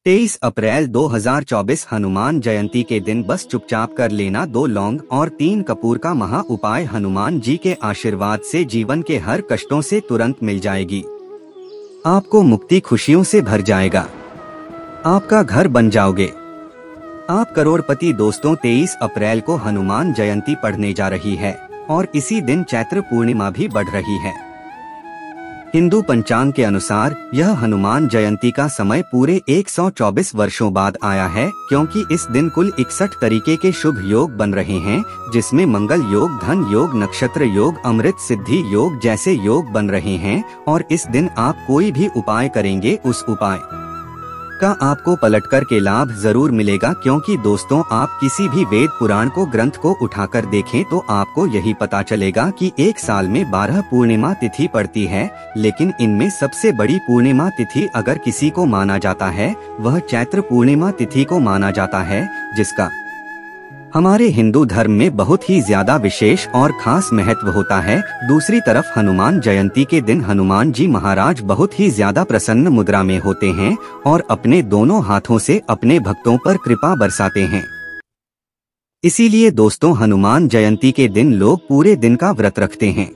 23 अप्रैल 2024 हनुमान जयंती के दिन बस चुपचाप कर लेना 2 लौंग और 3 कपूर का महा उपाय हनुमान जी के आशीर्वाद से जीवन के हर कष्टों से तुरंत मिल जाएगी। आपको मुक्ति खुशियों से भर जाएगा। आपका घर बन जाओगे। आप करोड़पति। दोस्तों 23 अप्रैल को हनुमान जयंती पढ़ने जा रही है और इसी दिन चैत्र पूर्णिमा भी बढ़ रही है। हिंदू पंचांग के अनुसार यह हनुमान जयंती का समय पूरे 124 वर्षों बाद आया है, क्योंकि इस दिन कुल 61 तरीके के शुभ योग बन रहे हैं, जिसमें मंगल योग, धन योग, नक्षत्र योग, अमृत सिद्धि योग जैसे योग बन रहे हैं। और इस दिन आप कोई भी उपाय करेंगे, उस उपाय का आपको पलटकर के लाभ जरूर मिलेगा। क्योंकि दोस्तों आप किसी भी वेद पुराण को ग्रंथ को उठाकर देखें तो आपको यही पता चलेगा कि एक साल में 12 पूर्णिमा तिथि पड़ती है, लेकिन इनमें सबसे बड़ी पूर्णिमा तिथि अगर किसी को माना जाता है वह चैत्र पूर्णिमा तिथि को माना जाता है, जिसका हमारे हिंदू धर्म में बहुत ही ज्यादा विशेष और खास महत्व होता है। दूसरी तरफ हनुमान जयंती के दिन हनुमान जी महाराज बहुत ही ज्यादा प्रसन्न मुद्रा में होते हैं और अपने दोनों हाथों से अपने भक्तों पर कृपा बरसाते हैं। इसीलिए दोस्तों हनुमान जयंती के दिन लोग पूरे दिन का व्रत रखते हैं।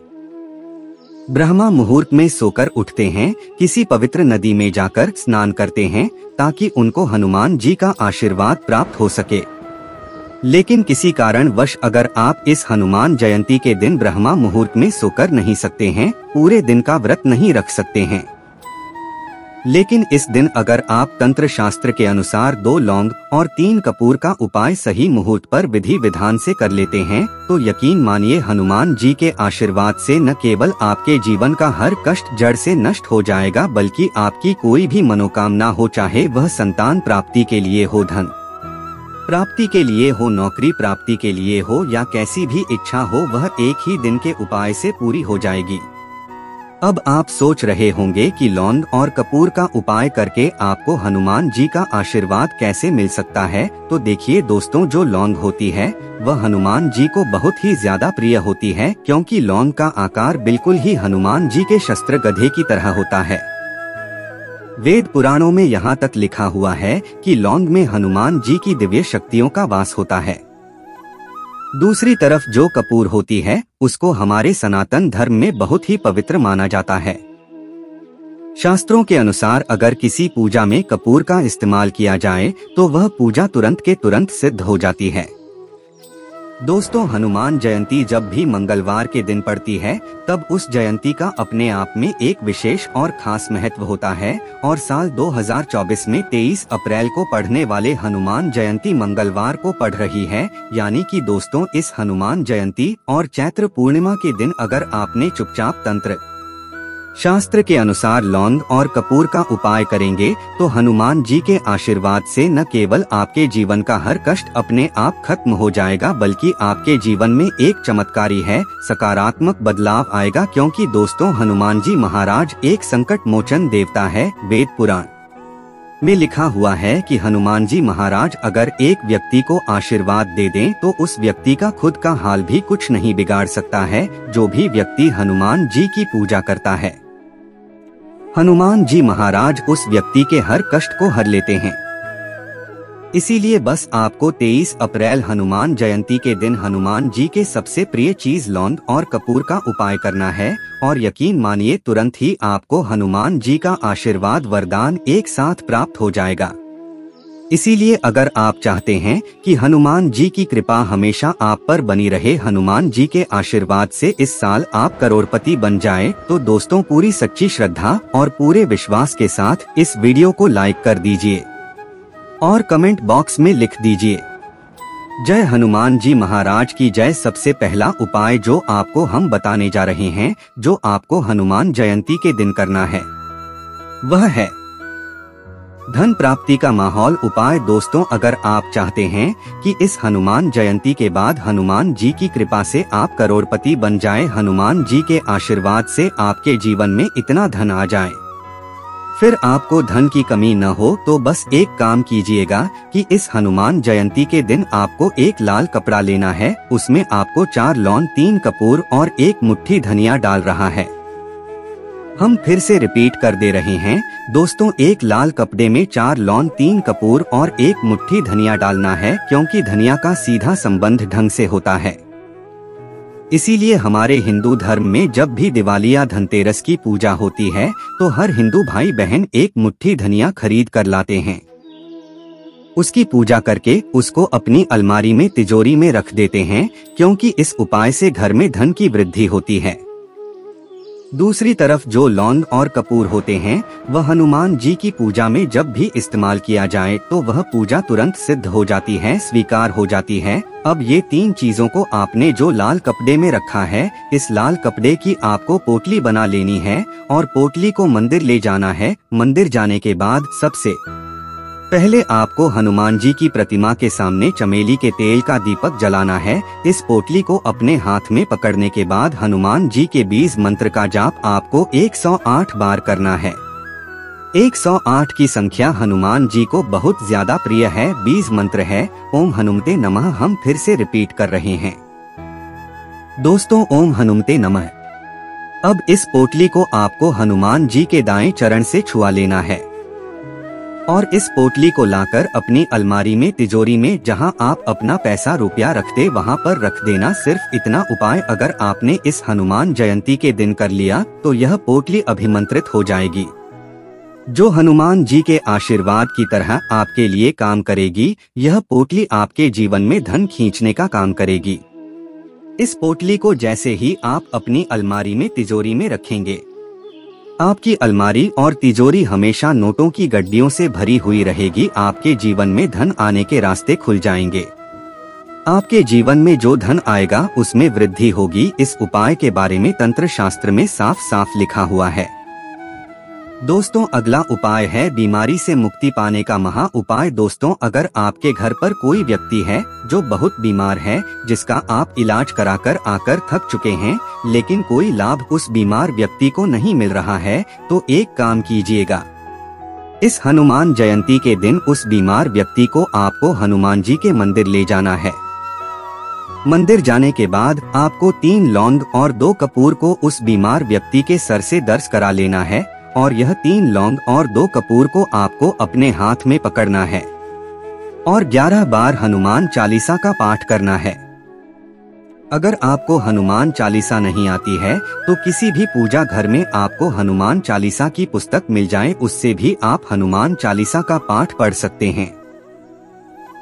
ब्रह्मा मुहूर्त में सोकर उठते हैं, किसी पवित्र नदी में जाकर स्नान करते हैं ताकि उनको हनुमान जी का आशीर्वाद प्राप्त हो सके। लेकिन किसी कारणवश अगर आप इस हनुमान जयंती के दिन ब्रह्मा मुहूर्त में सोकर नहीं सकते हैं, पूरे दिन का व्रत नहीं रख सकते हैं, लेकिन इस दिन अगर आप तंत्र शास्त्र के अनुसार 2 लौंग और 3 कपूर का उपाय सही मुहूर्त पर विधि विधान से कर लेते हैं, तो यकीन मानिए हनुमान जी के आशीर्वाद से न केवल आपके जीवन का हर कष्ट जड़ से नष्ट हो जाएगा, बल्कि आपकी कोई भी मनोकामना हो, चाहे वह संतान प्राप्ति के लिए हो, धन प्राप्ति के लिए हो, नौकरी प्राप्ति के लिए हो या कैसी भी इच्छा हो, वह एक ही दिन के उपाय से पूरी हो जाएगी। अब आप सोच रहे होंगे कि लौंग और कपूर का उपाय करके आपको हनुमान जी का आशीर्वाद कैसे मिल सकता है। तो देखिए दोस्तों, जो लौंग होती है वह हनुमान जी को बहुत ही ज्यादा प्रिय होती है, क्योंकि लौंग का आकार बिल्कुल ही हनुमान जी के शस्त्र गधे की तरह होता है। वेद पुराणों में यहाँ तक लिखा हुआ है कि लौंग में हनुमान जी की दिव्य शक्तियों का वास होता है। दूसरी तरफ जो कपूर होती है उसको हमारे सनातन धर्म में बहुत ही पवित्र माना जाता है। शास्त्रों के अनुसार अगर किसी पूजा में कपूर का इस्तेमाल किया जाए तो वह पूजा तुरंत के तुरंत सिद्ध हो जाती है। दोस्तों हनुमान जयंती जब भी मंगलवार के दिन पड़ती है तब उस जयंती का अपने आप में एक विशेष और खास महत्व होता है, और साल 2024 में 23 अप्रैल को पढ़ने वाले हनुमान जयंती मंगलवार को पड़ रही है। यानी कि दोस्तों इस हनुमान जयंती और चैत्र पूर्णिमा के दिन अगर आपने चुपचाप तंत्र शास्त्र के अनुसार लौंग और कपूर का उपाय करेंगे तो हनुमान जी के आशीर्वाद से न केवल आपके जीवन का हर कष्ट अपने आप खत्म हो जाएगा, बल्कि आपके जीवन में एक चमत्कारी है सकारात्मक बदलाव आएगा। क्योंकि दोस्तों हनुमान जी महाराज एक संकट मोचन देवता है। वेद पुराण में लिखा हुआ है कि हनुमान जी महाराज अगर एक व्यक्ति को आशीर्वाद दे दें तो उस व्यक्ति का खुद का हाल भी कुछ नहीं बिगाड़ सकता है। जो भी व्यक्ति हनुमान जी की पूजा करता है, हनुमान जी महाराज उस व्यक्ति के हर कष्ट को हर लेते हैं। इसीलिए बस आपको 23 अप्रैल हनुमान जयंती के दिन हनुमान जी के सबसे प्रिय चीज लौंग और कपूर का उपाय करना है, और यकीन मानिए तुरंत ही आपको हनुमान जी का आशीर्वाद वरदान एक साथ प्राप्त हो जाएगा। इसीलिए अगर आप चाहते हैं कि हनुमान जी की कृपा हमेशा आप पर बनी रहे, हनुमान जी के आशीर्वाद से इस साल आप करोड़पति बन जाएं, तो दोस्तों पूरी सच्ची श्रद्धा और पूरे विश्वास के साथ इस वीडियो को लाइक कर दीजिए और कमेंट बॉक्स में लिख दीजिए जय हनुमान जी महाराज की जय। सबसे पहला उपाय जो आपको हम बताने जा रहे हैं, जो आपको हनुमान जयंती के दिन करना है, वह है धन प्राप्ति का माहौल उपाय। दोस्तों अगर आप चाहते हैं कि इस हनुमान जयंती के बाद हनुमान जी की कृपा से आप करोड़पति बन जाएं, हनुमान जी के आशीर्वाद से आपके जीवन में इतना धन आ जाए, फिर आपको धन की कमी न हो, तो बस एक काम कीजिएगा कि इस हनुमान जयंती के दिन आपको एक लाल कपड़ा लेना है, उसमें आपको 4 लौंग, 3 कपूर और 1 मुट्ठी धनिया डाल रहा है। हम फिर से रिपीट कर दे रहे हैं दोस्तों, एक लाल कपड़े में 4 लौंग, 3 कपूर और 1 मुट्ठी धनिया डालना है, क्योंकि धनिया का सीधा संबंध ढंग से होता है। इसीलिए हमारे हिंदू धर्म में जब भी दिवाली या धनतेरस की पूजा होती है तो हर हिंदू भाई बहन 1 मुट्ठी धनिया खरीद कर लाते हैं। उसकी पूजा करके उसको अपनी अलमारी में, तिजोरी में रख देते हैं, क्योंकि इस उपाय से घर में धन की वृद्धि होती है। दूसरी तरफ जो लौंग और कपूर होते हैं वह हनुमान जी की पूजा में जब भी इस्तेमाल किया जाए तो वह पूजा तुरंत सिद्ध हो जाती है, स्वीकार हो जाती है। अब ये 3 चीजों को आपने जो लाल कपड़े में रखा है, इस लाल कपड़े की आपको पोटली बना लेनी है और पोटली को मंदिर ले जाना है। मंदिर जाने के बाद सबसे पहले आपको हनुमान जी की प्रतिमा के सामने चमेली के तेल का दीपक जलाना है। इस पोटली को अपने हाथ में पकड़ने के बाद हनुमान जी के 20 मंत्र का जाप आपको 108 बार करना है। 108 की संख्या हनुमान जी को बहुत ज्यादा प्रिय है। 20 मंत्र है ओम हनुमते नमः। हम फिर से रिपीट कर रहे हैं दोस्तों, ओम हनुमते नमः। अब इस पोटली को आपको हनुमान जी के दाएं चरण से छुआ लेना है और इस पोटली को लाकर अपनी अलमारी में, तिजोरी में, जहां आप अपना पैसा रुपया रखते वहां पर रख देना। सिर्फ इतना उपाय अगर आपने इस हनुमान जयंती के दिन कर लिया तो यह पोटली अभिमंत्रित हो जाएगी, जो हनुमान जी के आशीर्वाद की तरह आपके लिए काम करेगी। यह पोटली आपके जीवन में धन खींचने का काम करेगी। इस पोटली को जैसे ही आप अपनी अलमारी में, तिजोरी में रखेंगे, आपकी अलमारी और तिजोरी हमेशा नोटों की गड्डियों से भरी हुई रहेगी। आपके जीवन में धन आने के रास्ते खुल जाएंगे। आपके जीवन में जो धन आएगा उसमें वृद्धि होगी। इस उपाय के बारे में तंत्र शास्त्र में साफ साफ लिखा हुआ है। दोस्तों, अगला उपाय है बीमारी से मुक्ति पाने का महा उपाय। दोस्तों, अगर आपके घर पर कोई व्यक्ति है जो बहुत बीमार है, जिसका आप इलाज कराकर आकर थक चुके हैं, लेकिन कोई लाभ उस बीमार व्यक्ति को नहीं मिल रहा है, तो एक काम कीजिएगा। इस हनुमान जयंती के दिन उस बीमार व्यक्ति को आपको हनुमान जी के मंदिर ले जाना है। मंदिर जाने के बाद आपको 3 लौंग और 2 कपूर को उस बीमार व्यक्ति के सर से दर्श करा लेना है और यह 3 लौंग और 2 कपूर को आपको अपने हाथ में पकड़ना है और 11 बार हनुमान चालीसा का पाठ करना है। अगर आपको हनुमान चालीसा नहीं आती है तो किसी भी पूजा घर में आपको हनुमान चालीसा की पुस्तक मिल जाए, उससे भी आप हनुमान चालीसा का पाठ पढ़ सकते हैं।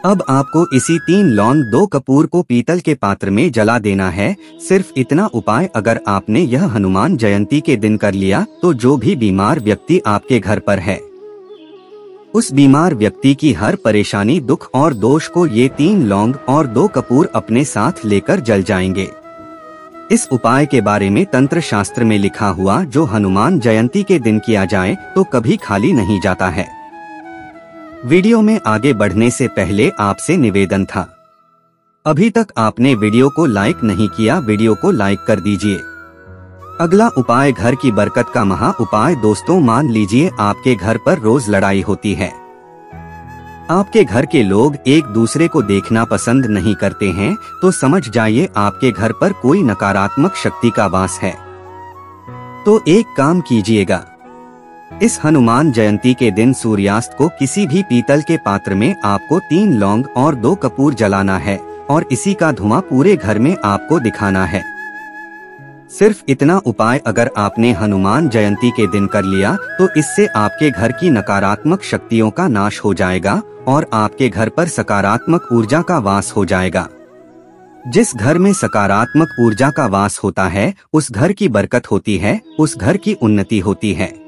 अब आपको इसी 3 लौंग 2 कपूर को पीतल के पात्र में जला देना है। सिर्फ इतना उपाय अगर आपने यह हनुमान जयंती के दिन कर लिया तो जो भी बीमार व्यक्ति आपके घर पर है, उस बीमार व्यक्ति की हर परेशानी, दुख और दोष को ये 3 लौंग और 2 कपूर अपने साथ लेकर जल जाएंगे। इस उपाय के बारे में तंत्र शास्त्र में लिखा हुआ जो हनुमान जयंती के दिन किया जाए तो कभी खाली नहीं जाता है। वीडियो में आगे बढ़ने से पहले आपसे निवेदन था, अभी तक आपने वीडियो को लाइक नहीं किया, वीडियो को लाइक कर दीजिए। अगला उपाय घर की बरकत का महा उपाय। दोस्तों, मान लीजिए आपके घर पर रोज लड़ाई होती है। आपके घर के लोग एक दूसरे को देखना पसंद नहीं करते हैं, तो समझ जाइए आपके घर पर कोई नकारात्मक शक्ति का वास है। तो एक काम कीजिएगा, इस हनुमान जयंती के दिन सूर्यास्त को किसी भी पीतल के पात्र में आपको 3 लौंग और 2 कपूर जलाना है और इसी का धुआं पूरे घर में आपको दिखाना है। सिर्फ इतना उपाय अगर आपने हनुमान जयंती के दिन कर लिया तो इससे आपके घर की नकारात्मक शक्तियों का नाश हो जाएगा और आपके घर पर सकारात्मक ऊर्जा का वास हो जाएगा। जिस घर में सकारात्मक ऊर्जा का वास होता है उस घर की बरकत होती है, उस घर की उन्नति होती है।